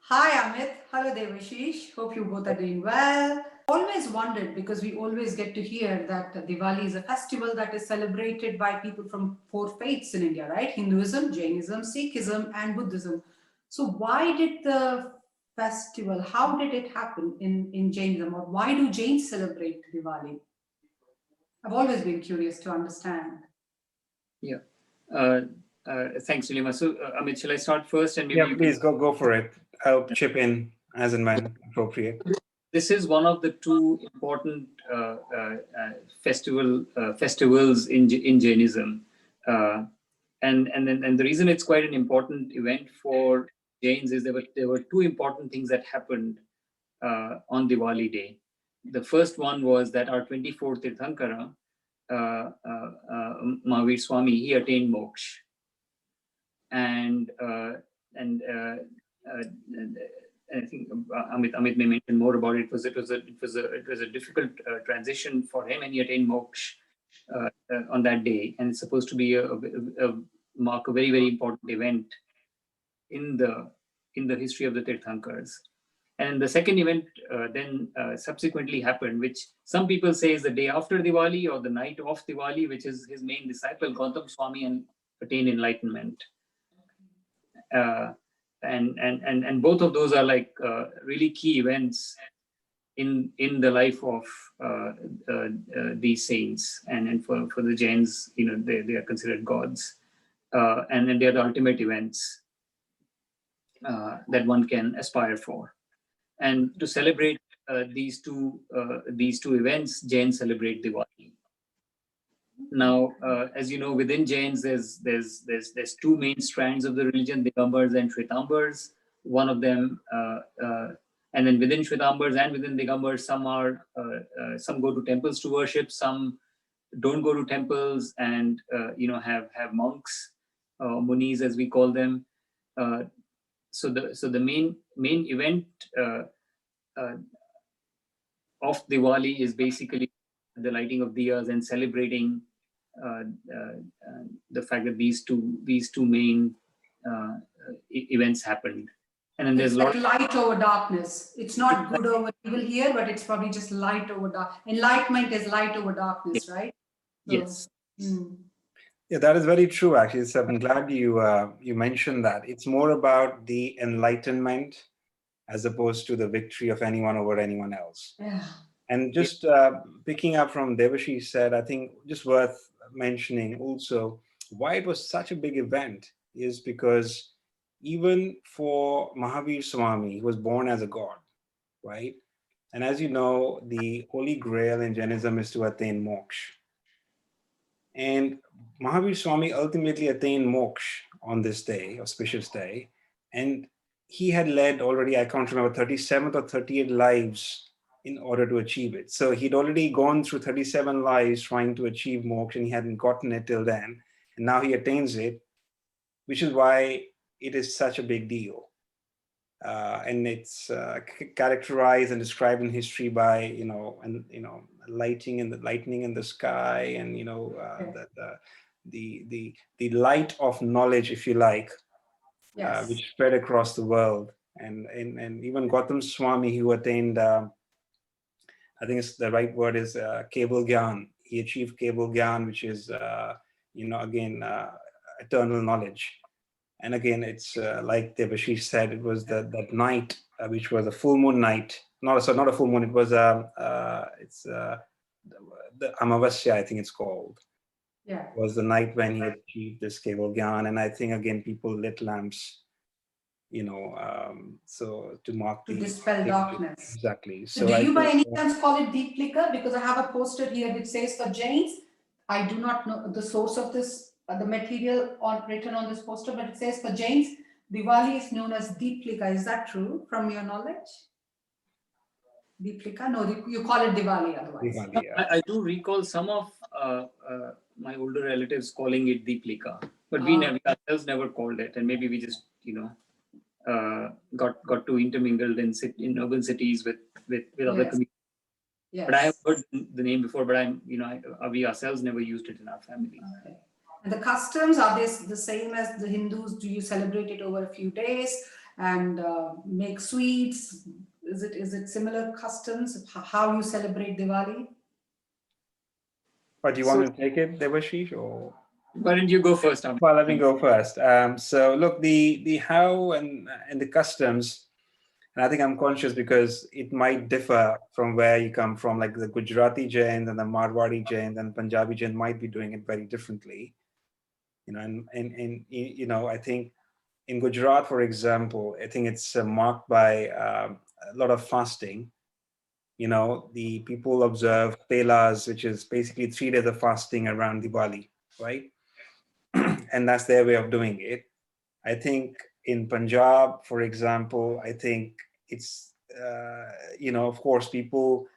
Hi Amit, hello Devashish. Hope you both are doing well. Always wondered because we always get to hear that Diwali is a festival that is celebrated by people from four faiths in India, right? Hinduism, Jainism, Sikhism, and Buddhism. So why did the festival, how did it happen in Jainism, or why do Jains celebrate Diwali? I've always been curious to understand. Yeah. Uh, Thanks, Nilima. So, Amit, shall I start first, and maybe Yeah, you please can? go for it. I'll chip in as and when appropriate. This is one of the two important festivals in Jainism, uh, and the reason it's quite an important event for Jains is there were two important things that happened on Diwali day. The first one was that our 24th Tirthankara, uh, uh, Mahavir Swami, he attained moksha, and uh, and uh, uh, I think Amit may mention more about it. It was a difficult transition for him, and he attained moksha on that day, and it's supposed to be mark a very important event in the history of the Tirthankars. And the second event then subsequently happened, which some people say is the day after Diwali or the night of Diwali, which is his main disciple Gautam Swami and attained enlightenment. Uh, and both of those are like really key events in the life of these saints, and for the Jains, they are considered gods, and then they are the ultimate events that one can aspire for. And to celebrate these two events, Jains celebrate Diwali. Now, as you know, within Jains, there's two main strands of the religion: Digambars and Shvetambars. One of them, and then within Shvetambars and within Digambars, some go to temples to worship, some don't go to temples, and have monks, munis as we call them. Uh, so the main event uh, of Diwali is basically the lighting of diyas and celebrating uh, uh, the fact that these two main events happened. And then It's there's a like lot. light over darkness. It's not good over evil here, but it's probably just light over dark. Enlightenment is light over darkness, right? So, Yes. Yeah, that is very true. Actually, so I'm glad you mentioned that. It's more about the enlightenment as opposed to the victory of anyone over anyone else. yeah. And just picking up from Devashish said, I think just worth mentioning also why it was such a big event is because even for Mahavir Swami, he was born as a god, right? And as you know, the holy grail in Jainism is to attain moksha. And Mahavir Swami ultimately attained moksha on this day, auspicious day. And he had led already, I can't remember, 37th or 38 lives in order to achieve it. So he'd already gone through 37 lives trying to achieve moksha, and he hadn't gotten it till then. And now he attains it, which is why it is such a big deal. And it's characterized and described in history by lightning in the sky, and the light of knowledge, if you like, Yes. which spread across the world. And even Gautam Swami, who attained, I think it's the right word is Keval Gyan. He achieved Keval Gyan, which is again eternal knowledge. And again, it's like Devashish said, it was that night, which was a full moon night. Not a full moon. It was the Amavasya, I think it's called. Yeah. Was the night when he achieved this Keval Gyan, and I think again people lit lamps, so to mark To the dispel darkness. exactly. So So do I you by think any chance call it deep liquor? Because I have a poster here which says for Jains. I do not know the source of this, the material written on this poster, but it says for Jains, Diwali is known as deep liquor. Is that true from your knowledge? Deep liquor? No, you call it Diwali otherwise. Diwali, I do recall some of my older relatives calling it Deeplika, but we ourselves never called it, and maybe we just got too intermingled in urban cities with other Yes. communities. Yes. But I have heard the name before, but we ourselves never used it in our family. Okay. And the customs, are they the same as the Hindus? Do you celebrate it over a few days? and make sweets. Is it similar customs? How you celebrate Diwali? But do you So want to take it, Devashish, or? why don't you go first, Amit? Well, let me go first. So look, the how and the customs, and I think I'm conscious because it might differ from where you come from. Like the Gujarati Jains and the Marwari Jains and Punjabi Jain might be doing it very differently. And I think in Gujarat, for example, I think it's marked by a lot of fasting. The people observe Pelas, which is basically 3 days of fasting around Diwali, right? And that's their way of doing it. I think in Punjab, for example, I think it's, of course, people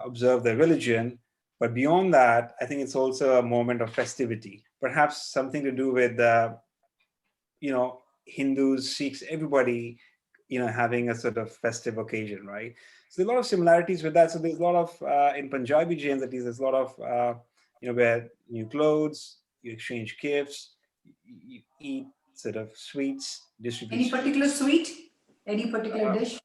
observe their religion, but beyond that, I think it's also a moment of festivity, perhaps something to do with, Hindus, Sikhs, everybody, having a sort of festive occasion, right? So there's a lot of similarities with that. So there's a lot of, in Punjabi Jains at least, there's a lot of, wear new clothes, you exchange gifts, you eat sort of sweets, distribute Any particular sweets, sweet? Any particular dish?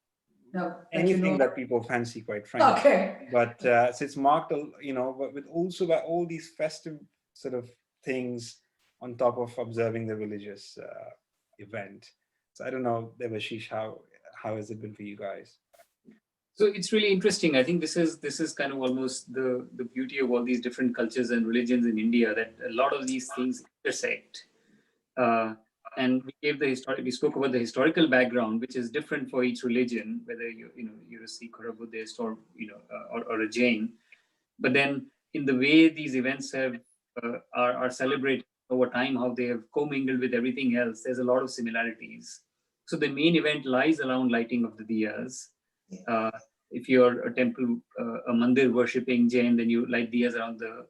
No, that you anything know. that people fancy, quite frankly. Okay. But so it's marked, but with also by all these festive sort of things on top of observing the religious event. So I don't know, Devashish, how has it been for you guys? So it's really interesting. I think this is kind of almost the beauty of all these different cultures and religions in India, that a lot of these things intersect. And we spoke about the historical background, which is different for each religion, whether you're a Sikh or a Buddhist or or a Jain. But then in the way these events are celebrated over time, how they have commingled with everything else, there's a lot of similarities. So the main event lies around lighting of the diyas. If you're a temple, a mandir worshipping Jain, then you light diyas around the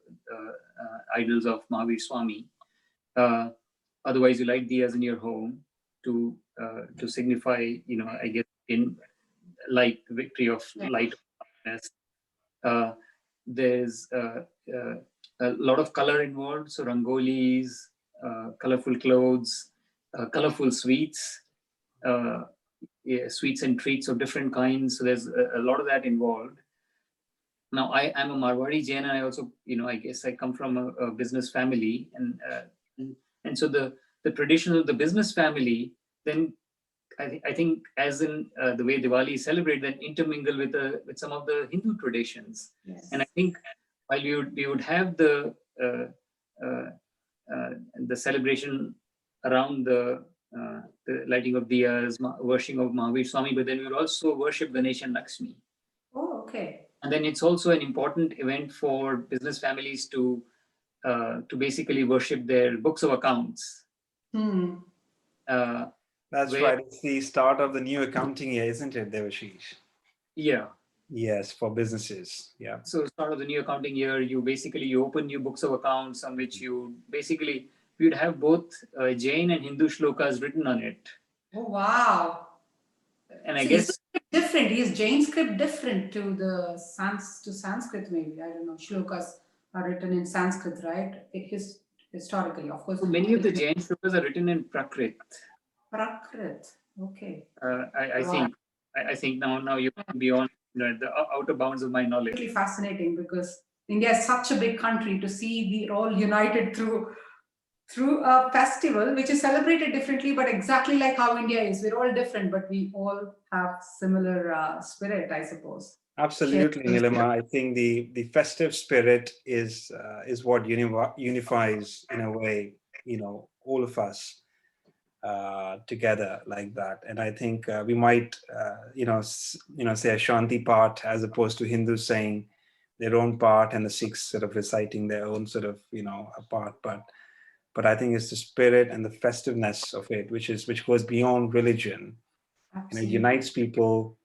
idols of Mahavir Swami. Otherwise, you light diyas in your home to signify, I guess, in light, victory of light of darkness. There's a lot of color involved, so rangolis, colorful clothes, colorful sweets. Sweets and treats of different kinds. So there's a lot of that involved. Now, I'm a Marwari Jain, and I also, I guess I come from a business family, and so the tradition of the business family, then I think as in the way Diwali is celebrated, then intermingle with some of the Hindu traditions. Yes. And I think while we would have the celebration around the lighting of diyas, worshiping of Mahavir Swami, but then we would also worship Ganesh and Lakshmi. Oh, okay. And then it's also an important event for business families to basically worship their books of accounts. That's right. It's the start of the new accounting year, isn't it, Devashish? Yeah. Yes, for businesses. Yeah. So start of the new accounting year, you open new books of accounts on which you'd have both Jain and Hindu shlokas written on it. Oh, wow. And I guess it's different. Is Jain script different to the Sanskrit? Maybe, I don't know. Shlokas are written in Sanskrit, right? Historically, of course. So many of the Jain shlokas are written in Prakrit. Prakrit. Okay. I think now you're beyond the outer bounds of my knowledge. It's really fascinating because India is such a big country. To see we're all united through a festival which is celebrated differently, but exactly like how India is. We're all different, but we all have similar spirit, I suppose. Absolutely, Nilima. I think the festive spirit is what unifies in a way, all of us together like that. And I think we might, say a Shanti part as opposed to Hindus saying their own part and the Sikhs sort of reciting their own sort of, a part. But I think it's the spirit and the festiveness of it, which goes beyond religion. And it unites people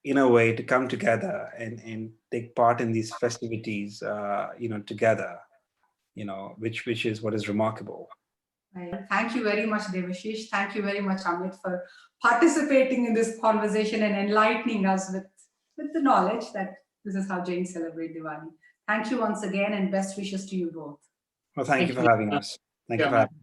in a way to come together and take part in these festivities, together, which is what is remarkable. Thank you very much, Devashish. Thank you very much, Amit, for participating in this conversation and enlightening us with the knowledge that this is how Jains celebrate Diwali. Thank you once again, and best wishes to you both. Well, thank you for having us. Thank you for having us.